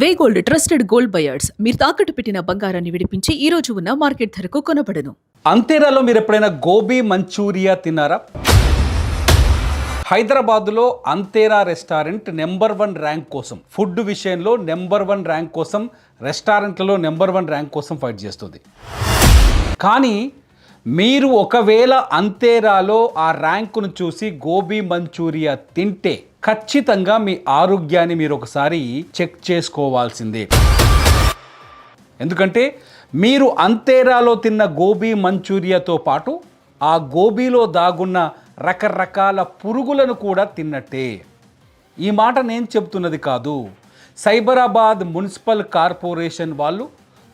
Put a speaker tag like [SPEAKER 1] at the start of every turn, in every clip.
[SPEAKER 1] వే gold trusted gold buyers మీరు తాకట్టు పెట్టిన బంగారాన్ని విడిపించి ఈ రోజు ఉన్న మార్కెట్ ధరకు కొనబడను.
[SPEAKER 2] అంతేరాలో మీరు ఎప్పుడైనా గోబీ మంచూరియా తిన్నారా? హైదరాబాద్లో అంతేరా రెస్టారెంట్ నెంబర్ 1 ర్యాంక్ కోసం, ఫుడ్ విషయంలో నెంబర్ 1 ర్యాంక్ కోసం, రెస్టారెంట్లలో నెంబర్ 1 ర్యాంక్ కోసం ఫైట్ చేస్తుంది. కానీ మీరు ఒకవేళ అంతేరాలో ఆ ర్యాంకును చూసి గోబీ మంచూరియా తింటే ఖచ్చితంగా మీ ఆరోగ్యాన్ని మీరు ఒకసారి చెక్ చేసుకోవాల్సిందే. ఎందుకంటే మీరు అంతేరాలో తిన్న గోబీ మంచూరియాతో పాటు ఆ గోబీలో దాగున్న రకరకాల పురుగులను కూడా తిన్నట్టే. ఈ మాట నేను చెప్తున్నది కాదు, సైబరాబాద్ మున్సిపల్ కార్పొరేషన్ వాళ్ళు,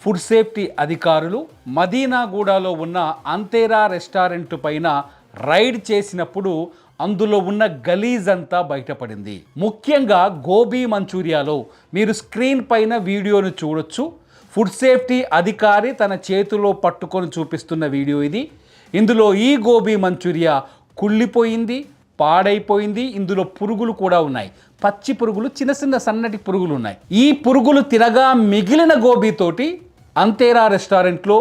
[SPEAKER 2] ఫుడ్ సేఫ్టీ అధికారులు మదీనాగూడలో ఉన్న అంతేరా రెస్టారెంట్ పైన రైడ్ చేసినప్పుడు అందులో ఉన్న గలీజ్ అంతా బయటపడింది. ముఖ్యంగా గోబీ మంచూరియాలో మీరు స్క్రీన్ పైన వీడియోను చూడొచ్చు. ఫుడ్ సేఫ్టీ అధికారి తన చేతిలో పట్టుకొని చూపిస్తున్న వీడియో ఇది. ఇందులో ఈ గోబీ మంచూరియా కుళ్ళిపోయింది, పాడైపోయింది. ఇందులో పురుగులు కూడా ఉన్నాయి, పచ్చి పురుగులు, చిన్న చిన్న సన్నటి పురుగులు ఉన్నాయి. ఈ పురుగులు తినగా మిగిలిన గోబీతోటి అంతేరా రెస్టారెంట్లో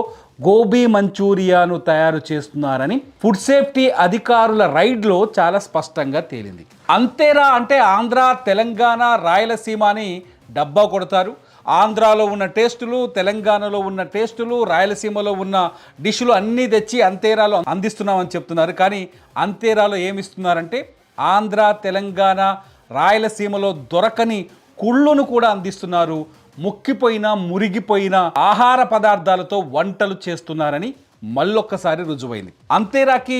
[SPEAKER 2] గోబీ మంచూరియాను తయారు చేస్తున్నారని ఫుడ్ సేఫ్టీ అధికారుల రైడ్లో చాలా స్పష్టంగా తేలింది. అంతేరా అంటే ఆంధ్ర, తెలంగాణ, రాయలసీమ అని డబ్బా కొడతారు. ఆంధ్రాలో ఉన్న టేస్టులు, తెలంగాణలో ఉన్న టేస్టులు, రాయలసీమలో ఉన్న డిష్లు అన్నీ తెచ్చి అంతేరాలో అందిస్తున్నామని చెప్తున్నారు. కానీ అంతేరాలో ఏమిస్తున్నారంటే ఆంధ్ర, తెలంగాణ, రాయలసీమలో దొరకని కుళ్ళును కూడా అందిస్తున్నారు. ముక్కిపోయిన, మురిగిపోయిన ఆహార పదార్థాలతో వంటలు చేస్తున్నారని మళ్ళొక్కసారి రుజువైంది. అంతేరాకి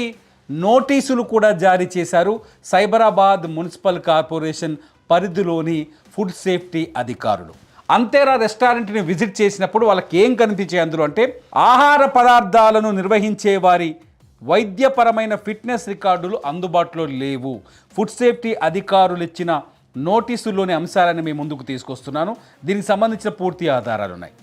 [SPEAKER 2] నోటీసులు కూడా జారీ చేశారు సైబరాబాద్ మున్సిపల్ కార్పొరేషన్ పరిధిలోని ఫుడ్ సేఫ్టీ అధికారులు. అంతేరా రెస్టారెంట్ని విజిట్ చేసినప్పుడు వాళ్ళకి ఏం కనిపించాయి అందులో అంటే, ఆహార పదార్థాలను నిర్వహించే వారి వైద్యపరమైన ఫిట్నెస్ రికార్డులు అందుబాటులో లేవు. ఫుడ్ సేఫ్టీ అధికారులు ఇచ్చిన నోటీసుల్లోని అంశాలను మీ ముందుకు తీసుకొస్తున్నాను. దీనికి సంబంధించిన పూర్తి ఆధారాలు ఉన్నాయి.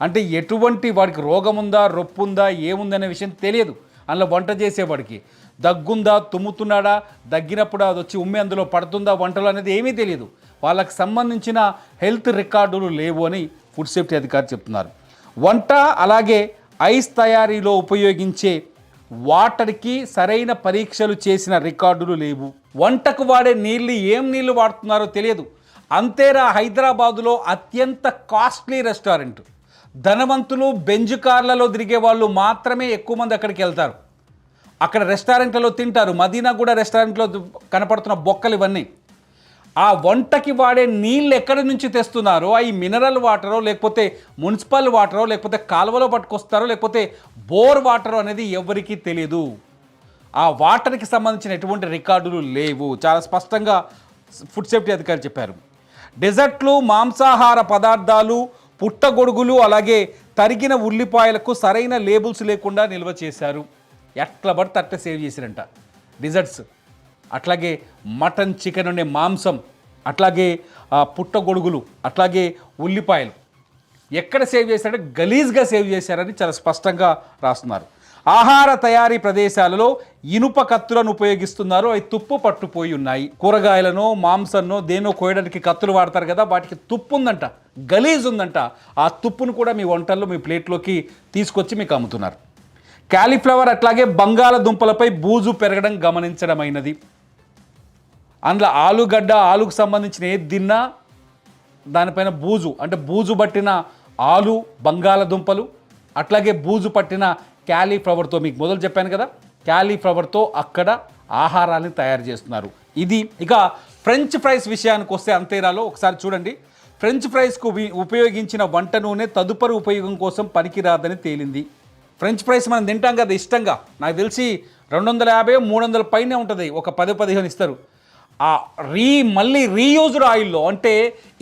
[SPEAKER 2] అంటే ఎటువంటి వాడికి రోగం ఉందా, రొప్పు ఉందా, ఏముందనే విషయం తెలియదు. అందులో వంట చేసేవాడికి దగ్గుందా, తుమ్ముతున్నాడా, దగ్గినప్పుడు అది వచ్చి ఉమ్మి అందులో పడుతుందా వంటలు అనేది ఏమీ తెలియదు. వాళ్ళకి సంబంధించిన హెల్త్ రికార్డులు లేవు అని ఫుడ్ సేఫ్టీ అధికారి చెప్తున్నారు. వంట అలాగే ఐస్ తయారీలో ఉపయోగించే వాటర్కి సరైన పరీక్షలు చేసిన రికార్డులు లేవు. వంటకు వాడే నీళ్ళు ఏం నీళ్లు వాడుతున్నారో తెలియదు. అంతేరా హైదరాబాదులో అత్యంత కాస్ట్లీ రెస్టారెంట్. ధనవంతులు, బెంజ్ కార్లలో తిరిగే వాళ్ళు మాత్రమే ఎక్కువ మంది అక్కడికి వెళ్తారు. అక్కడ రెస్టారెంట్లలో తింటారు. మదీనాగూడ రెస్టారెంట్లో కనపడుతున్న బొక్కలు ఇవన్నీ. ఆ వంటకి వాడే నీళ్ళు ఎక్కడి నుంచి తెస్తున్నారో, అవి మినరల్ వాటరో, లేకపోతే మున్సిపల్ వాటరో, లేకపోతే కాలువలో పట్టుకొస్తారో, లేకపోతే బోర్ వాటరో అనేది ఎవరికీ తెలియదు. ఆ వాటర్కి సంబంధించిన ఎటువంటి రికార్డులు లేవు. చాలా స్పష్టంగా ఫుడ్ సేఫ్టీ అధికారి చెప్పారు. డెజర్ట్లు, మాంసాహార పదార్థాలు, పుట్టగొడుగులు, అలాగే తరిగిన ఉల్లిపాయలకు సరైన లేబుల్స్ లేకుండా నిల్వ చేశారు. ఎట్లా పడితే అట్లా సేవ్ చేశారంట డిజర్ట్స్. అట్లాగే మటన్, చికెన్ ఉండే మాంసం, అట్లాగే పుట్టగొడుగులు, అట్లాగే ఉల్లిపాయలు ఎక్కడ సేవ్ చేశారంటే గలీజ్గా సేవ్ చేశారని చాలా స్పష్టంగా రాస్తున్నారు. ఆహార తయారీ ప్రదేశాలలో ఇనుప కత్తులను ఉపయోగిస్తున్నారు, అవి తుప్పు పట్టుపోయి ఉన్నాయి. కూరగాయలను, మాంసంను దేనో కోయడానికి కత్తులు వాడతారు కదా, వాటికి తుప్పు ఉందంట, గలీజ్ ఉందంట. ఆ తుప్పును కూడా మీ వంటల్లో, మీ ప్లేట్లోకి తీసుకొచ్చి మీకు అమ్ముతున్నారు. క్యాలీఫ్లవర్ అట్లాగే బంగాళదుంపలపై బూజు పెరగడం గమనించడమైనది. అందులో ఆలుగడ్డ, ఆలుకు సంబంధించిన ఏది తిన్నా దానిపైన బూజు, అంటే బూజు పట్టిన ఆలు, బంగాళదుంపలు, అట్లాగే బూజు పట్టిన క్యాలీఫ్లవర్తో, మీకు మొదలు చెప్పాను కదా, క్యాలీఫ్లవర్తో అక్కడ ఆహారాన్ని తయారు చేస్తున్నారు. ఇది ఇక ఫ్రెంచ్ ఫ్రైస్ విషయానికి వస్తే అంతేరాలో ఒకసారి చూడండి. ఫ్రెంచ్ ఫ్రైస్కు ఉపయోగించిన వంట నూనె తదుపరి ఉపయోగం కోసం పనికిరాదని తేలింది. ఫ్రెంచ్ ఫ్రైస్ మనం తింటాం కదా ఇష్టంగా, నాకు తెలిసి 250, 300 పైనే ఉంటుంది, ఒక 10-15 ఇస్తారు. ఆ మళ్ళీ రీయూజ్డ్ ఆయిల్లో, అంటే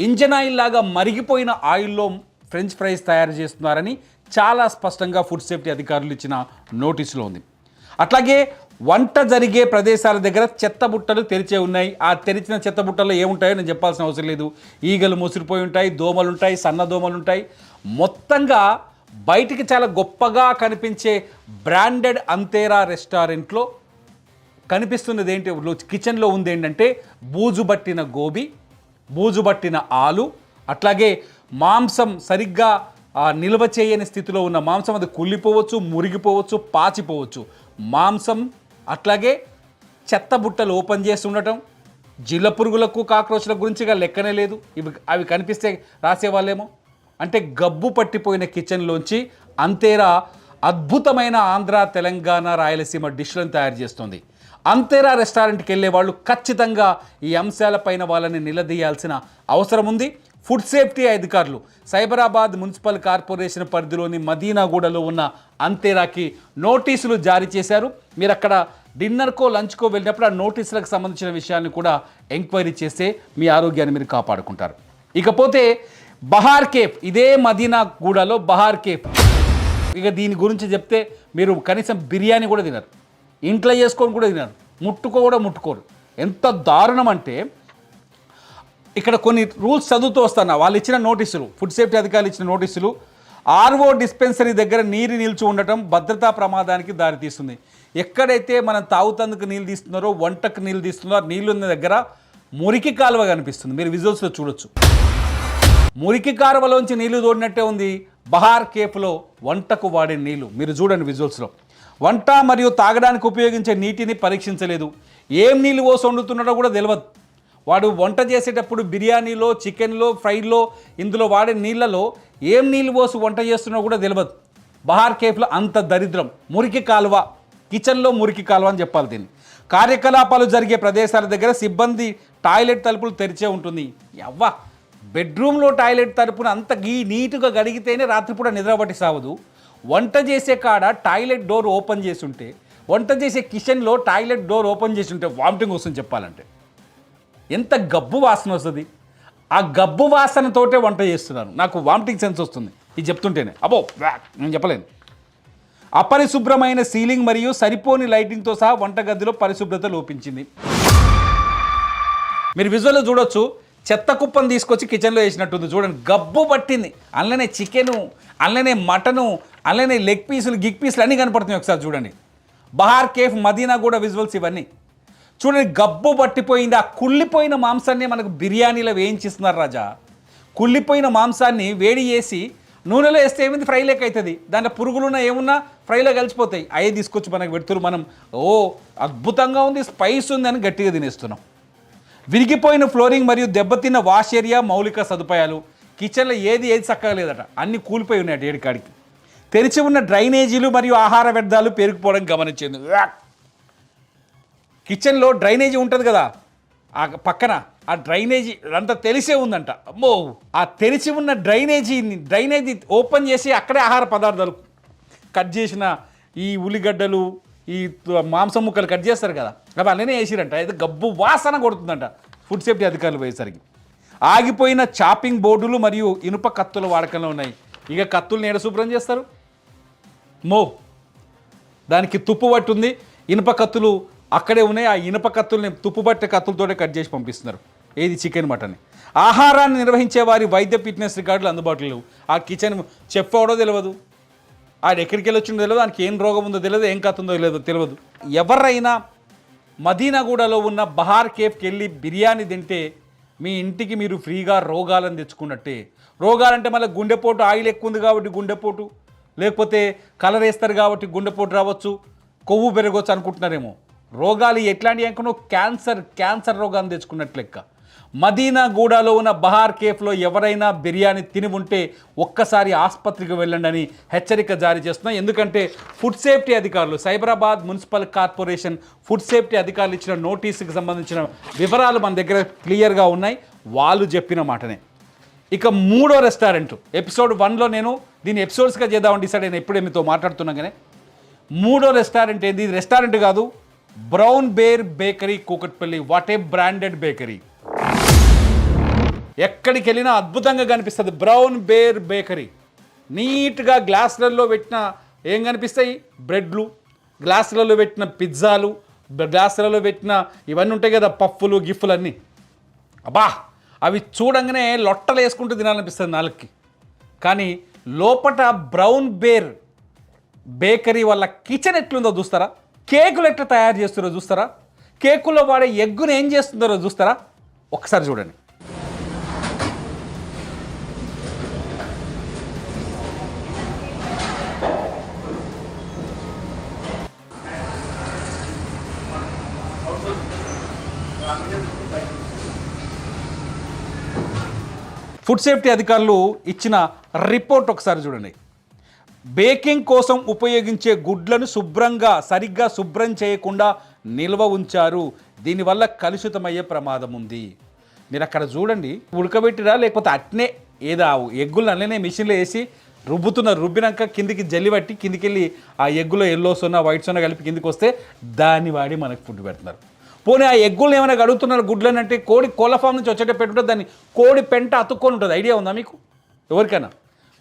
[SPEAKER 2] ఇంజన్ ఆయిల్ లాగా మరిగిపోయిన ఆయిల్లో ఫ్రెంచ్ ఫ్రైస్ తయారు చేస్తున్నారని చాలా స్పష్టంగా ఫుడ్ సేఫ్టీ అధికారులు ఇచ్చిన నోటీసులో ఉంది. అట్లాగే వంట జరిగే ప్రదేశాల దగ్గర చెత్త బుట్టలు తెరిచే ఉన్నాయి. ఆ తెరిచిన చెత్త బుట్టల్లో ఏముంటాయో నేను చెప్పాల్సిన అవసరం లేదు. ఈగలు ముసిరిపోయి ఉంటాయి, దోమలు ఉంటాయి, సన్న దోమలు ఉంటాయి. మొత్తంగా బయటికి చాలా గొప్పగా కనిపించే బ్రాండెడ్ అంతేరా రెస్టారెంట్లో కనిపిస్తున్నది ఏంటి, కిచెన్లో ఉంది ఏంటంటే బూజు పట్టిన గోబీ, బూజు పట్టిన ఆలు, అట్లాగే మాంసం సరిగ్గా నిల్వ చేయని స్థితిలో ఉన్న మాంసం అది కుళ్ళిపోవచ్చు, మురిగిపోవచ్చు, పాచిపోవచ్చు. మాంసం అట్లాగే చెత్త బుట్టలు ఓపెన్ చేసి ఉండటం, జిల్ల పురుగులకు కాక్రోచ్ల గురించిగా లెక్కనే లేదు. అవి కనిపిస్తే రాసేవాళ్ళేమో. అంటే గబ్బు పట్టిపోయిన కిచెన్లోంచి అంతేరా అద్భుతమైన ఆంధ్ర, తెలంగాణ, రాయలసీమ డిష్లను తయారు చేస్తుంది. అంతేరా రెస్టారెంట్కి వెళ్ళే వాళ్ళు ఖచ్చితంగా ఈ అంశాలపైన వాళ్ళని నిలదీయాల్సిన అవసరం ఉంది. ఫుడ్ సేఫ్టీ అధికారులు సైబరాబాద్ మున్సిపల్ కార్పొరేషన్ పరిధిలోని మదీనాగూడలో ఉన్న అంతేరాకి నోటీసులు జారీ చేశారు. మీరు అక్కడ డిన్నర్కో లంచ్కో వెళ్ళినప్పుడు ఆ నోటీసులకు సంబంధించిన విషయాన్ని కూడా ఎంక్వైరీ చేస్తే మీ ఆరోగ్యాన్ని మీరు కాపాడుకుంటారు. ఇకపోతే బహార్ కేఫ్, ఇదే మదీనాగూడలో బహార్ కేఫ్. ఇక దీని గురించి చెప్తే మీరు కనీసం బిర్యానీ కూడా తినరు, ఇంట్లో చేసుకొని కూడా తినరు, ముట్టుకోరు. ఎంత దారుణం అంటే ఇక్కడ కొన్ని రూల్స్ చదువుతూ వస్తాను. వాళ్ళు ఇచ్చిన నోటీసులు, ఫుడ్ సేఫ్టీ అధికారులు ఇచ్చిన నోటీసులు, ఆర్ఓ డిస్పెన్సరీ దగ్గర నీరు నిల్చి ఉండటం భద్రతా ప్రమాదానికి దారితీస్తుంది. ఎక్కడైతే మనం తాగుతందుకు నీళ్ళు తీస్తున్నారో, వంటకు నీళ్ళు తీస్తున్నారో, నీళ్ళు ఉన్న దగ్గర మురికి కాలువ కనిపిస్తుంది. మీరు విజువల్స్లో చూడొచ్చు. మురికి కాలువలోంచి నీళ్లు తోడినట్టే ఉంది బహార్ కేఫ్లో వంటకు వాడే నీళ్లు. మీరు చూడండి విజువల్స్లో. వంట మరియు తాగడానికి ఉపయోగించే నీటిని పరీక్షించలేదు. ఏం నీళ్ళు పోసి వండుతున్నాడో కూడా తెలియదు. వాడు వంట చేసేటప్పుడు బిర్యానీలో, చికెన్లో, ఫ్రైలో ఇందులో వాడే నీళ్ళలో ఏం నీళ్ళు పోసి వంట చేస్తున్నాడో కూడా తెలియదు. బహార్ కేఫ్లో అంత దరిద్రం. మురికి కాలువ, కిచెన్లో మురికి కాలువ అని చెప్పాలి దీన్ని. కార్యకలాపాలు జరిగే ప్రదేశాల దగ్గర సిబ్బంది టాయిలెట్ తలుపులు తెరిచే ఉంటుంది. యవ్వా, బెడ్రూమ్లో టాయిలెట్ తలుపును అంత నీట్గా గడిగితేనే రాత్రిపూట నిద్రపట్టి సావదు. వంట చేసే కాడ టాయిలెట్ డోర్ ఓపెన్ చేసి ఉంటే, వంట చేసే కిచెన్లో టాయిలెట్ డోర్ ఓపెన్ చేసి ఉంటే వామిటింగ్ వస్తుంది చెప్పాలంటే. ఎంత గబ్బు వాసన వస్తుంది. ఆ గబ్బు వాసనతోటే వంట చేస్తున్నాను, నాకు వామిటింగ్ సెన్స్ వస్తుంది ఇది చెప్తుంటేనే. అబ్బో నేను చెప్పలేను. అపరిశుభ్రమైన సీలింగ్ మరియు సరిపోని లైటింగ్తో సహా వంటగదిలో పరిశుభ్రత లోపించింది. మీరు విజువల్లో చూడొచ్చు. చెత్త కుప్పను తీసుకొచ్చి కిచెన్లో వేసినట్టుంది. చూడండి, గబ్బు పట్టింది. అందులోనే చికెను, అందులోనే మటను, అందులోనే లెగ్ పీసులు, గిగ్ పీసులు అన్నీ కనపడుతున్నాయి. ఒకసారి చూడండి. బహార్ కేఫ్ మదీనాగూడ విజువల్స్ ఇవన్నీ చూడండి. గబ్బు పట్టిపోయింది. ఆ కుళ్ళిపోయిన మాంసాన్ని మనకు బిర్యానీలో వేయించిస్తున్నారు రాజా. కుళ్ళిపోయిన మాంసాన్ని వేడి చేసి నూనెలో వేస్తే ఏమైంది, ఫ్రై లెక్క అవుతుంది. దాంట్లో పురుగులున్నా ఏమున్నా ఫ్రైలో కలిసిపోతాయి. అయ్యే తీసుకొచ్చి మనకు పెడుతున్నారు. మనం అద్భుతంగా ఉంది, స్పైస్ ఉంది అని గట్టిగా తినేస్తున్నాం. విరిగిపోయిన ఫ్లోరింగ్ మరియు దెబ్బతిన్న వాష్ ఏరియా, మౌలిక సదుపాయాలు. కిచెన్లో ఏది చక్కగా లేదట, అన్నీ కూలిపోయి ఉన్నాయట ఏడికాడికి. తెరిచి ఉన్న డ్రైనేజీలు మరియు ఆహార వ్యర్థాలు పేరుకుపోవడం గమనించింది. కిచెన్లో డ్రైనేజీ ఉంటుంది కదా, ఆ పక్కన ఆ డ్రైనేజీ అంతా తెలిసే ఉందంట. అమ్మో, ఆ తెరిచి ఉన్న డ్రైనేజీ ఓపెన్ చేసి అక్కడే ఆహార పదార్థాలు కట్ చేసిన ఈ ఉల్లిగడ్డలు, ఈ మాంసం ముక్కలు కట్ చేస్తారు కదా, అవి అలానే వేసిరంట. అయితే గబ్బు వాసన కొడుతుందంట ఫుడ్ సేఫ్టీ అధికారులు పోయేసరికి. ఆగిపోయిన చాపింగ్ బోర్డులు మరియు ఇనుప కత్తుల వాడకంలో ఉన్నాయి. ఇక కత్తుల్ని ఏడ శుభ్రం చేస్తారు? దానికి తుప్పు పట్టి ఉంది. ఇనుప కత్తులు అక్కడే ఉన్నాయి. ఆ ఇనుప కత్తుల్ని తుప్పు పట్టే కత్తులతోనే కట్ చేసి పంపిస్తున్నారు. ఏది చికెన్, మటన్. ఆహారాన్ని నిర్వహించే వారి వైద్య ఫిట్నెస్ రికార్డులు అందుబాటులో లేవు. ఆ కిచెన్ చెఫ్ అవడో తెలియదు, ఆడు ఎక్కడికి వెళ్ళి వచ్చిందో తెలియదు, ఆయనకి ఏం రోగం ఉందో తెలియదు, ఏం కథ ఉందో తెలియదు. ఎవరైనా మదీనాగూడలో ఉన్న బహార్ కేఫ్కి వెళ్ళి బిర్యానీ తింటే మీ ఇంటికి మీరు ఫ్రీగా రోగాలను తెచ్చుకున్నట్టే. రోగాలంటే మళ్ళీ గుండెపోటు, ఆయిల్ ఎక్కువ ఉంది కాబట్టి గుండెపోటు, లేకపోతే కలర్ వేస్తారు కాబట్టి గుండెపోటు రావచ్చు, కొవ్వు పెరగవచ్చు అనుకుంటున్నారేమో. రోగాలు ఎట్లాంటివి అనుకున్నావు? క్యాన్సర్ రోగాన్ని తెచ్చుకున్నట్లు లెక్క. మదీనాగూడలో ఉన్న బహార్ కేఫ్లో ఎవరైనా బిర్యానీ తిని ఉంటే ఒక్కసారి ఆసుపత్రికి వెళ్ళండి అని హెచ్చరిక జారీ చేస్తున్నాం. ఎందుకంటే ఫుడ్ సేఫ్టీ అధికారులు, Cyberabad municipal corporation food safety అధికారులు ఇచ్చిన నోటీసుకి సంబంధించిన వివరాలు మన దగ్గర క్లియర్గా ఉన్నాయి. వాళ్ళు చెప్పిన మాటనే. ఇక మూడో రెస్టారెంట్, ఎపిసోడ్ 1లో నేను దీన్ని ఎపిసోడ్స్గా చేద్దామని డిసైడ్ అయినా, ఎప్పుడే మీతో మాట్లాడుతున్నాగానే. మూడో రెస్టారెంట్ ఏంది? ఇది రెస్టారెంట్ కాదు, brown bear bakery, Kukatpally. What a branded bakery. ఎక్కడికి వెళ్ళినా అద్భుతంగా కనిపిస్తుంది బ్రౌన్ బేర్ బేకరీ. నీట్గా గ్లాసులలో పెట్టిన ఏం కనిపిస్తాయి? బ్రెడ్లు, గ్లాసులలో పెట్టిన పిజ్జాలు, గ్లాసులలో పెట్టిన ఇవన్నీ ఉంటాయి కదా, పఫ్ఫులు, గిఫ్లు అన్నీ. అబ్బా, అవి చూడంగానే లొట్టలు వేసుకుంటూ తినాలనిపిస్తుంది నాలుగుకి. కానీ లోపట బ్రౌన్ బేర్ బేకరీ వాళ్ళ కిచెన్ ఎట్లుందో చూస్తారా? కేకులు ఎట్లా తయారు చేస్తారో చూస్తారా? కేకుల్లో వాడే ఎగ్గును ఏం చేస్తుందో చూస్తారా? ఒకసారి చూడండి. ఫుడ్ సేఫ్టీ అధికారులు ఇచ్చిన రిపోర్ట్ ఒకసారి చూడండి. బేకింగ్ కోసం ఉపయోగించే గుడ్లను సరిగ్గా శుభ్రం చేయకుండా నిల్వ ఉంచారు. దీనివల్ల కలుషితమయ్యే ప్రమాదం ఉంది. మీరు అక్కడ చూడండి, ఉడకబెట్టిరా లేకపోతే అట్నే ఏదో ఎగ్గులు అట్లనే మిషన్లో వేసి రుబ్బినాక కిందికి జల్లి పట్టి కిందికి వెళ్ళి ఆ ఎగ్గులో ఎల్లో సోనా వైట్ సోనా కలిపి కిందికి వస్తే దాన్ని వాడి మనకు ఫుడ్ పెడుతున్నారు. పోనీ ఆ ఎగ్గులు ఏమైనా అడుగుతున్నారు గుడ్లని అంటే కోళ్ళ ఫామ్ నుంచి వచ్చేట పెట్టుంటే దాన్ని కోడి పెంట అతుక్కొని ఉంటుంది. ఐడియా ఉందా మీకు ఎవరికైనా?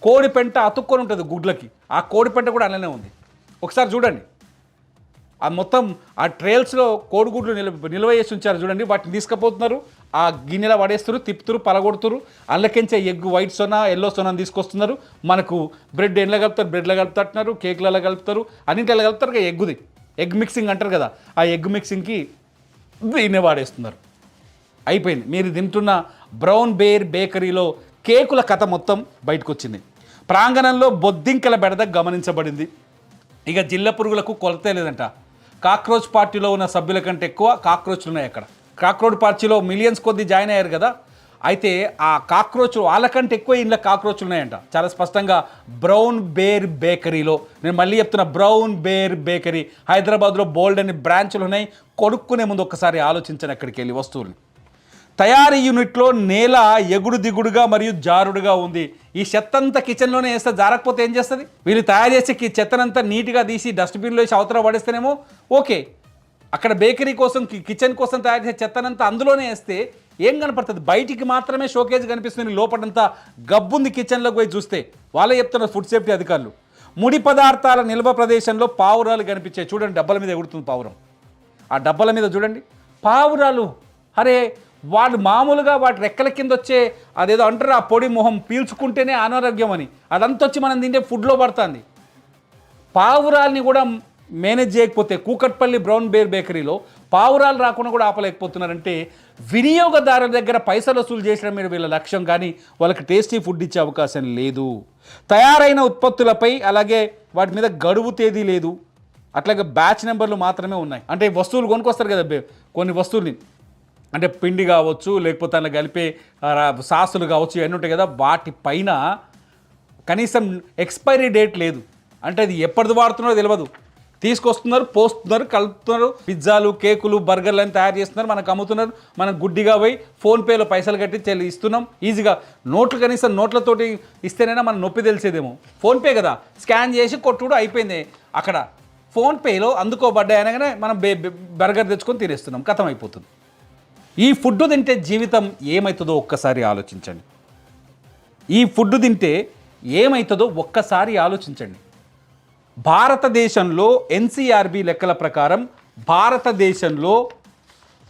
[SPEAKER 2] కోడి పెంట అతుక్కొని ఉంటుంది గుడ్లకి. ఆ కోడి పెంట కూడా అలానే ఉంది. ఒకసారి చూడండి, ఆ మొత్తం ఆ ట్రేల్స్లో కోడిగుడ్లు నిల్వ చేసి ఉంచారు చూడండి. వాటిని తీసుకుపోతున్నారు, ఆ గిన్నెలో పడేస్తారు, తిప్పుతురు, పలగొడుతురు. అందులోకించే ఎగ్ వైట్ సోనా ఎల్లో సోనా తీసుకొస్తున్నారు. మనకు బ్రెడ్ ఎండ్లో కలుపుతారు, బ్రెడ్లో కలుపుతారు, కేక్లలో కలుపుతారు, అన్నింటిలో కలుపుతారు. ఎగ్ మిక్సింగ్ అంటారు కదా, ఆ ఎగ్ మిక్సింగ్కి దీన్నే వాడేస్తున్నారు. అయిపోయింది. మీరు తింటున్న బ్రౌన్ బేర్ బేకరీలో కేకుల కథ మొత్తం బయటకు వచ్చింది. ప్రాంగణంలో బొద్దింకల బెడద గమనించబడింది. ఇక జిల్ల పురుగులకు కొలతే లేదంట. కాక్రోచ్ పార్టీలో ఉన్న సభ్యుల కంటే ఎక్కువ కాక్రోచ్లు ఉన్నాయి అక్కడ. కాక్రోచ్ పార్టీలో మిలియన్స్ కొద్ది జాయిన్ అయ్యారు కదా, అయితే ఆ కాక్రోచ్ వాళ్ళకంటే ఎక్కువ ఇంట్లో కాక్రోచ్లు ఉన్నాయంట. చాలా స్పష్టంగా బ్రౌన్ బేర్ బేకరీలో, నేను మళ్ళీ చెప్తున్నా, బ్రౌన్ బేర్ బేకరీ హైదరాబాద్లో బోల్డ్ అని బ్రాంచ్లు ఉన్నాయి. కొనుక్కునే ముందు ఒక్కసారి ఆలోచించండి అక్కడికి వెళ్ళి వస్తువులు. తయారీ యూనిట్లో నేల ఎగుడు దిగుడుగా మరియు జారుడుగా ఉంది. ఈ చెత్తంతా కిచెన్లోనే వేస్తే జారకపోతే ఏం చేస్తుంది? వీళ్ళు తయారు చేసే చెత్తనంతా నీట్గా తీసి డస్ట్బిన్లో వేసి అవతల పడేస్తేనేమో ఓకే. అక్కడ బేకరీ కోసం కిచెన్ కోసం తయారు చేసే చెత్తనంతా అందులోనే వేస్తే ఏం కనపడుతుంది? బయటికి మాత్రమే షోకేజ్ కనిపిస్తుంది, లోపలంతా గబ్బుంది. కిచెన్లోకి పోయి చూస్తే వాళ్ళే చెప్తున్నారు ఫుడ్ సేఫ్టీ అధికారులు. ముడి పదార్థాల నిల్వ ప్రదేశంలో పావురాలు కనిపించాయి. చూడండి, డబ్బాల మీద ఎగురుతుంది పావురం. ఆ డబ్బాల మీద చూడండి పావురాలు. అరే, వాళ్ళు మామూలుగా వాటి రెక్కల కింద వచ్చే అదేదో అంటారు, ఆ పొడి మొహం పీల్చుకుంటేనే అనారోగ్యం అని, అదంతా వచ్చి మనం తింటే ఫుడ్లో పడుతుంది. పావురాల్ని కూడా మేనేజ్ చేయకపోతే కూకట్పల్లి బ్రౌన్ బేర్ బేకరీలో పావురాలు రాకుండా కూడా ఆపలేకపోతున్నారంటే వినియోగదారుల దగ్గర పైసలు వసూలు చేయడం మీద వీళ్ళ లక్ష్యం, కానీ వాళ్ళకి టేస్టీ ఫుడ్ ఇచ్చే అవకాశం లేదు. తయారైన ఉత్పత్తులపై అలాగే వాటి మీద గడువు తేదీ లేదు, అట్లాగే బ్యాచ్ నెంబర్లు మాత్రమే ఉన్నాయి. అంటే వస్తువులు కొనుక్కొస్తారు కదా, కొన్ని వస్తువుల్ని అంటే పిండి కావచ్చు, లేకపోతే అలా కలిపే సాసులు కావచ్చు, ఇవన్నీ ఉంటాయి కదా, వాటిపైన కనీసం ఎక్స్పైరీ డేట్ లేదు. అంటే అది ఎప్పటిది వాడుతున్నారో తెలియదు. తీసుకొస్తున్నారు, పోస్తున్నారు, కలుపుతున్నారు. పిజ్జాలు, కేకులు, బర్గర్లు అని తయారు చేస్తున్నారు, మనకు అమ్ముతున్నారు. మనం గుడ్డిగా పోయి ఫోన్పేలో పైసలు కట్టి ఇస్తున్నాం ఈజీగా. నోట్లు కనీసం నోట్లతోటి ఇస్తేనైనా మన నొప్పి తెలిసేదేమో. ఫోన్పే కదా, స్కాన్ చేసి కొట్టుడు అయిపోయింది. అక్కడ ఫోన్పేలో అందుకోబడ్డాయి అనగానే మనం బర్గర్ తెచ్చుకొని తినేస్తున్నాం, కథం అయిపోతుంది. ఈ ఫుడ్ తింటే జీవితం ఏమవుతుందో ఒక్కసారి ఆలోచించండి. ఈ ఫుడ్ తింటే ఏమవుతుందో ఒక్కసారి ఆలోచించండి. భారతదేశంలో ఎన్సీఆర్బీ లెక్కల ప్రకారం భారతదేశంలో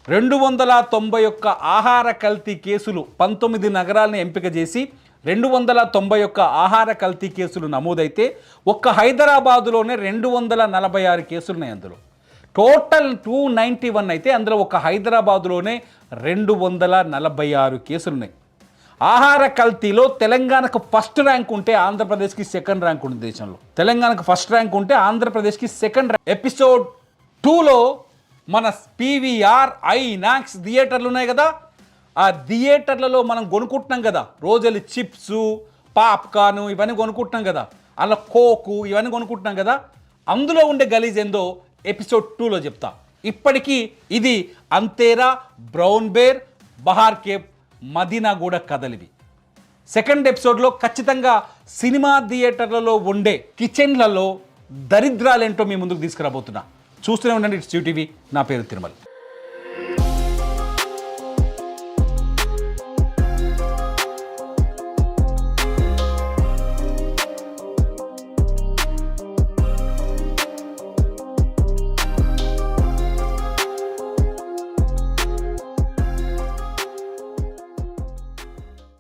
[SPEAKER 2] 291 ఆహార కల్తీ కేసులు, 19 నగరాలను ఎంపిక చేసి 291 ఆహార కల్తీ కేసులు నమోదైతే ఒక్క హైదరాబాదులోనే 246 కేసులు ఉన్నాయి. అందులో టోటల్ 291 అయితే అందులో ఒక హైదరాబాదులోనే 246 కేసులు ఉన్నాయి. ఆహార కల్తీలో తెలంగాణకు ఫస్ట్ ర్యాంక్ ఉంటే ఆంధ్రప్రదేశ్కి సెకండ్ ర్యాంక్ ఉంది దేశంలో. తెలంగాణకు ఫస్ట్ ర్యాంక్ ఉంటే ఆంధ్రప్రదేశ్కి సెకండ్ ర్యాంక్. ఎపిసోడ్ 2లో మన పీవీఆర్, ఐనాక్స్ థియేటర్లు ఉన్నాయి కదా, ఆ థియేటర్లలో మనం కొనుక్కుంటున్నాం కదా, రోజులు చిప్స్, పాప్కార్న్ ఇవన్నీ కొనుక్కుంటున్నాం కదా, అలా కోకు ఇవన్నీ కొనుక్కుంటున్నాం కదా, అందులో ఉండే గలీజ్ ఏందో ఎపిసోడ్ 2లో చెప్తా. ఇప్పటికీ ఇది అంతేరా, brown bear, Bahar cafe, Madina కూడా కథలివి. సెకండ్ ఎపిసోడ్లో ఖచ్చితంగా సినిమా థియేటర్లలో ఉండే కిచెన్లలో దరిద్రాలేంటో మీ ముందుకు తీసుకురాబోతున్నా. చూస్తూనే ఉండండి, ఇట్స్ టీవీ. నా పేరు తిరుమల.